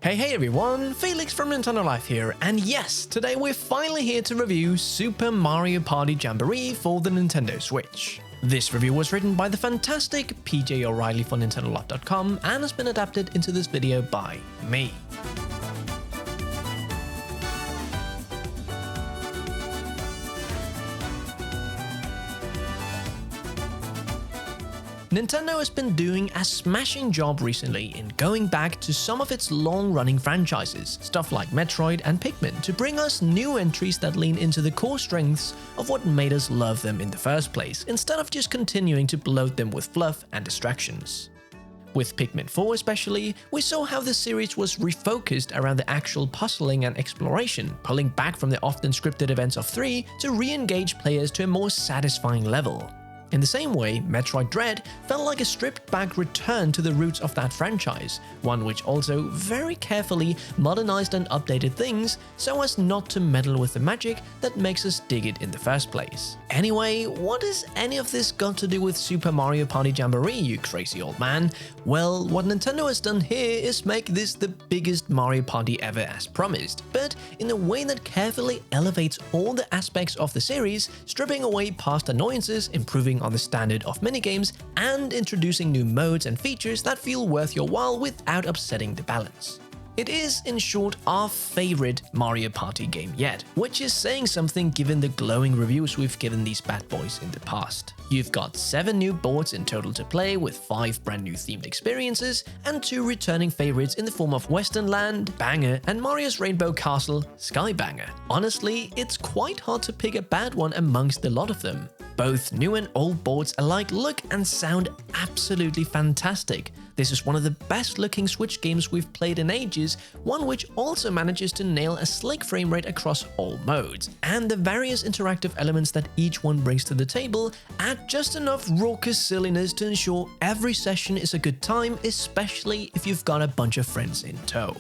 Hey everyone, Felix from Nintendo Life here, and yes, today we're finally here to review Super Mario Party Jamboree for the Nintendo Switch. This review was written by the fantastic PJ O'Reilly for NintendoLife.com and has been adapted into this video by me. Nintendo has been doing a smashing job recently in going back to some of its long-running franchises, stuff like Metroid and Pikmin, to bring us new entries that lean into the core strengths of what made us love them in the first place, instead of just continuing to bloat them with fluff and distractions. With Pikmin 4 especially, we saw how the series was refocused around the actual puzzling and exploration, pulling back from the often scripted events of 3 to re-engage players to a more satisfying level. In the same way, Metroid Dread felt like a stripped-back return to the roots of that franchise, one which also very carefully modernized and updated things so as not to meddle with the magic that makes us dig it in the first place. Anyway, what has any of this got to do with Super Mario Party Jamboree, you crazy old man? Well, what Nintendo has done here is make this the biggest Mario Party ever as promised, but in a way that carefully elevates all the aspects of the series, stripping away past annoyances, improving on the standard of minigames, and introducing new modes and features that feel worth your while without upsetting the balance. It is, in short, our favorite Mario Party game yet, which is saying something given the glowing reviews we've given these bad boys in the past. You've got 7 new boards in total to play, with 5 brand new themed experiences, and 2 returning favorites in the form of Western Land, Banger, and Mario's Rainbow Castle, Skybanger. Honestly, it's quite hard to pick a bad one amongst the lot of them. Both new and old boards alike look and sound absolutely fantastic. This is one of the best looking Switch games we've played in ages, one which also manages to nail a slick frame rate across all modes, and the various interactive elements that each one brings to the table add just enough raucous silliness to ensure every session is a good time, especially if you've got a bunch of friends in tow.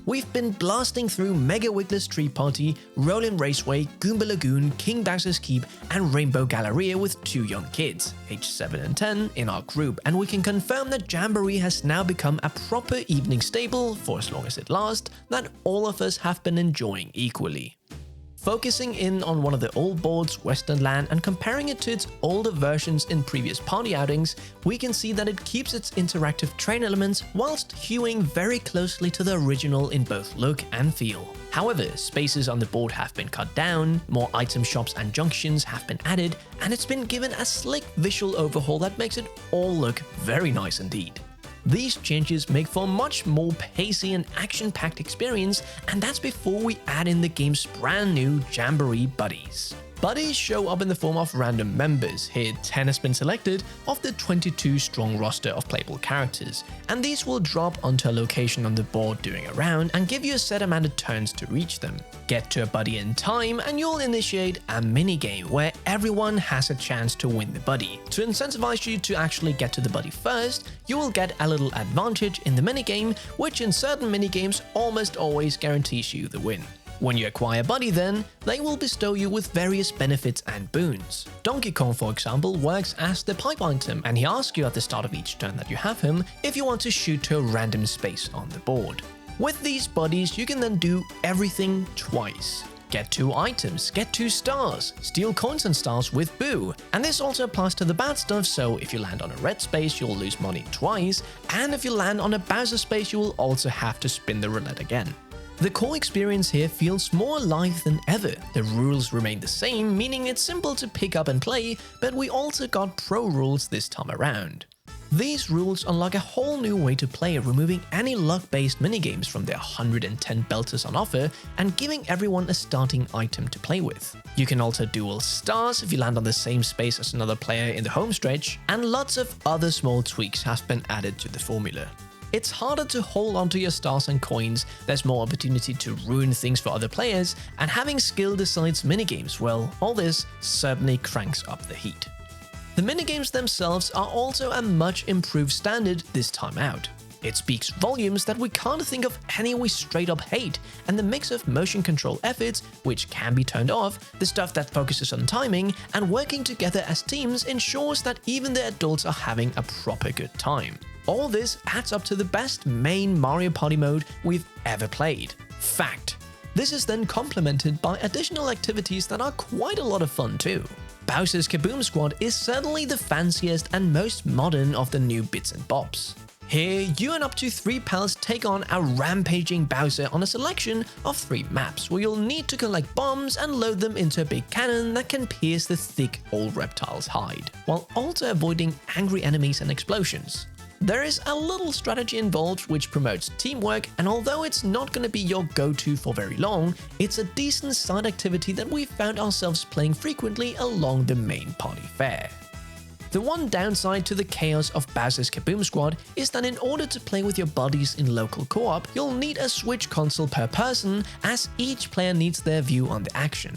We've been blasting through Mega Wiggler's Tree Party, Rollin' Raceway, Goomba Lagoon, King Bowser's Keep, and Rainbow Galleria with 2 young kids, aged 7 and 10, in our group, and we can confirm that Jamboree has now become a proper evening staple, for as long as it lasts, that all of us have been enjoying equally. Focusing in on one of the old boards, Western Land, and comparing it to its older versions in previous party outings, we can see that it keeps its interactive train elements whilst hewing very closely to the original in both look and feel. However, spaces on the board have been cut down, more item shops and junctions have been added, and it's been given a slick visual overhaul that makes it all look very nice indeed. These changes make for a much more pacey and action-packed experience, and that's before we add in the game's brand new Jamboree Buddies. Buddies show up in the form of random members. Here 10 has been selected of the 22-strong roster of playable characters, and these will drop onto a location on the board during a round and give you a set amount of turns to reach them. Get to a buddy in time and you'll initiate a minigame where everyone has a chance to win the buddy. To incentivize you to actually get to the buddy first, you will get a little advantage in the minigame, which in certain minigames almost always guarantees you the win. When you acquire Buddy then, they will bestow you with various benefits and boons. Donkey Kong, for example, works as the pipe item, and he asks you at the start of each turn that you have him if you want to shoot to a random space on the board. With these buddies, you can then do everything twice. Get 2 items, get 2 stars, steal coins and stars with Boo. And this also applies to the bad stuff, so if you land on a red space, you'll lose money twice, and if you land on a Bowser space, you will also have to spin the roulette again. The core experience here feels more alive than ever. The rules remain the same, meaning it's simple to pick up and play, but we also got pro rules this time around. These rules unlock a whole new way to play, removing any luck-based minigames from their 110 belters on offer and giving everyone a starting item to play with. You can also duel stars if you land on the same space as another player in the home stretch, and lots of other small tweaks have been added to the formula. It's harder to hold onto your stars and coins, there's more opportunity to ruin things for other players, and having skill decides minigames, well, all this certainly cranks up the heat. The minigames themselves are also a much improved standard this time out. It speaks volumes that we can't think of any we straight up hate, and the mix of motion control efforts, which can be turned off, the stuff that focuses on timing, and working together as teams ensures that even the adults are having a proper good time. All this adds up to the best main Mario Party mode we've ever played. Fact. This is then complemented by additional activities that are quite a lot of fun too. Bowser's Kaboom Squad is certainly the fanciest and most modern of the new bits and bobs. Here, you and up to 3 pals take on a rampaging Bowser on a selection of 3 maps, where you'll need to collect bombs and load them into a big cannon that can pierce the thick old reptile's hide, while also avoiding angry enemies and explosions. There is a little strategy involved which promotes teamwork, and although it's not going to be your go-to for very long, it's a decent side activity that we've found ourselves playing frequently along the main party fare. The one downside to the chaos of Bowser's Kaboom Squad is that in order to play with your buddies in local co-op, you'll need a Switch console per person, as each player needs their view on the action.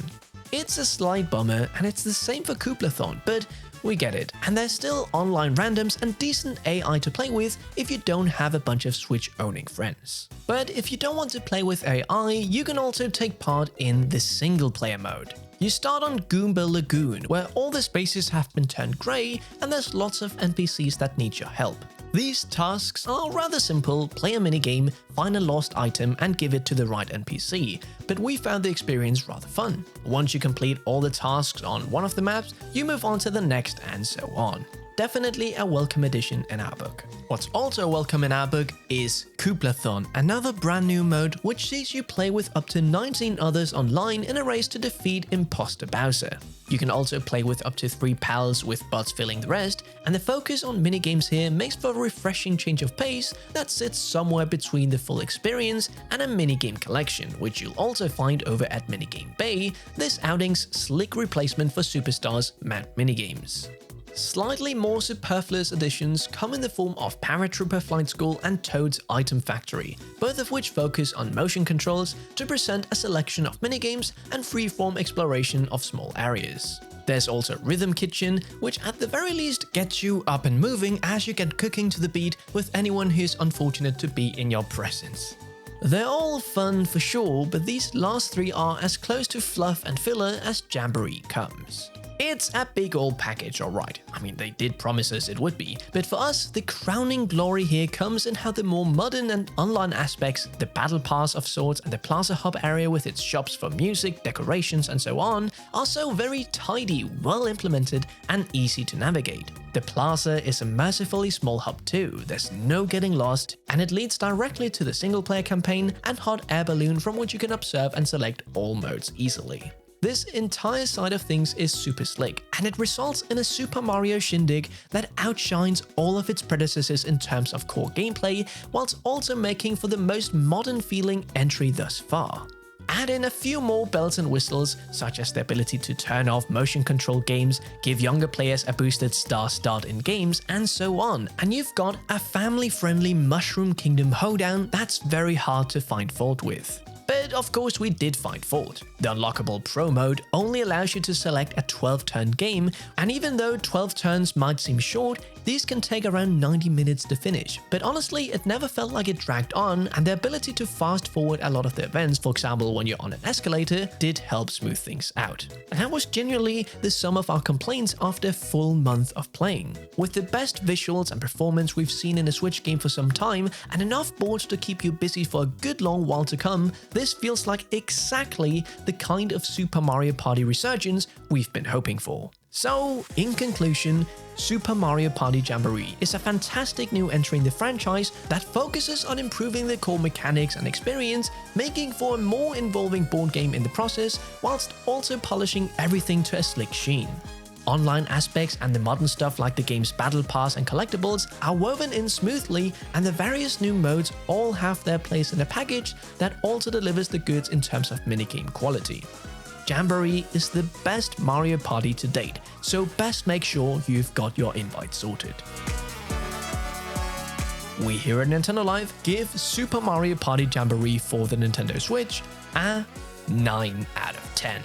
It's a slight bummer, and it's the same for Kooplathon, but we get it, and there's still online randoms and decent AI to play with if you don't have a bunch of Switch-owning friends. But if you don't want to play with AI, you can also take part in the single-player mode. You start on Goomba Lagoon, where all the spaces have been turned grey and there's lots of NPCs that need your help. These tasks are rather simple: play a minigame, find a lost item and give it to the right NPC, but we found the experience rather fun. Once you complete all the tasks on one of the maps, you move on to the next and so on. Definitely a welcome addition in our book. What's also welcome in our book is Kooplathon, another brand new mode which sees you play with up to 19 others online in a race to defeat Imposter Bowser. You can also play with up to 3 pals, with bots filling the rest, and the focus on minigames here makes for a refreshing change of pace that sits somewhere between the full experience and a minigame collection, which you'll also find over at Minigame Bay, this outing's slick replacement for Superstar's map minigames. Slightly more superfluous additions come in the form of Paratrooper Flight School and Toad's Item Factory, both of which focus on motion controls to present a selection of minigames and freeform exploration of small areas. There's also Rhythm Kitchen, which at the very least gets you up and moving as you get cooking to the beat with anyone who's unfortunate to be in your presence. They're all fun for sure, but these last 3 are as close to fluff and filler as Jamboree comes. It's a big old package, alright. I mean, they did promise us it would be, but for us, the crowning glory here comes in how the more modern and online aspects, the Battle Pass of sorts and the Plaza Hub area with its shops for music, decorations and so on, are so very tidy, well implemented and easy to navigate. The plaza is a mercifully small hub too, there's no getting lost, and it leads directly to the single player campaign and hot air balloon from which you can observe and select all modes easily. This entire side of things is super slick, and it results in a Super Mario shindig that outshines all of its predecessors in terms of core gameplay, whilst also making for the most modern feeling entry thus far. Add in a few more bells and whistles, such as the ability to turn off motion control games, give younger players a boosted star start in games, and so on, and you've got a family-friendly Mushroom Kingdom hoedown that's very hard to find fault with. But of course we did find fault. The unlockable Pro mode only allows you to select a 12-turn game, and even though 12 turns might seem short, these can take around 90 minutes to finish. But honestly, it never felt like it dragged on, and the ability to fast forward a lot of the events, for example when you're on an escalator, did help smooth things out. And that was genuinely the sum of our complaints after a full month of playing. With the best visuals and performance we've seen in a Switch game for some time, and enough boards to keep you busy for a good long while to come, this feels like exactly the kind of Super Mario Party resurgence we've been hoping for. So, in conclusion, Super Mario Party Jamboree is a fantastic new entry in the franchise that focuses on improving the core mechanics and experience, making for a more involving board game in the process, whilst also polishing everything to a slick sheen. Online aspects and the modern stuff like the game's Battle Pass and collectibles are woven in smoothly, and the various new modes all have their place in a package that also delivers the goods in terms of minigame quality. Jamboree is the best Mario Party to date, so best make sure you've got your invite sorted. We here at Nintendo Live give Super Mario Party Jamboree for the Nintendo Switch a 9 out of 10.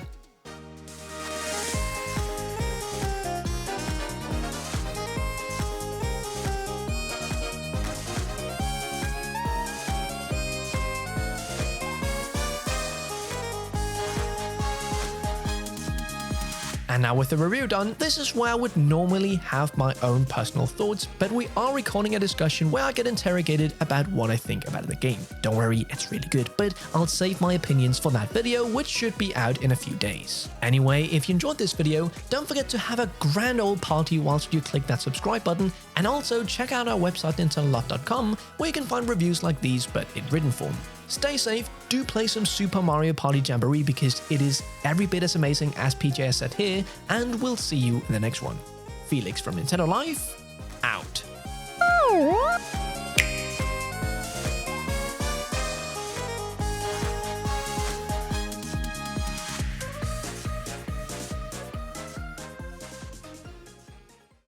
And now with the review done, this is where I would normally have my own personal thoughts, but we are recording a discussion where I get interrogated about what I think about the game. Don't worry, it's really good, but I'll save my opinions for that video, which should be out in a few days. Anyway, if you enjoyed this video, don't forget to have a grand old party whilst you click that subscribe button, and also check out our website nintendoLove.com, where you can find reviews like these but in written form. Stay safe, do play some Super Mario Party Jamboree because it is every bit as amazing as PJ has said here, and we'll see you in the next one. Felix from Nintendo Life, out.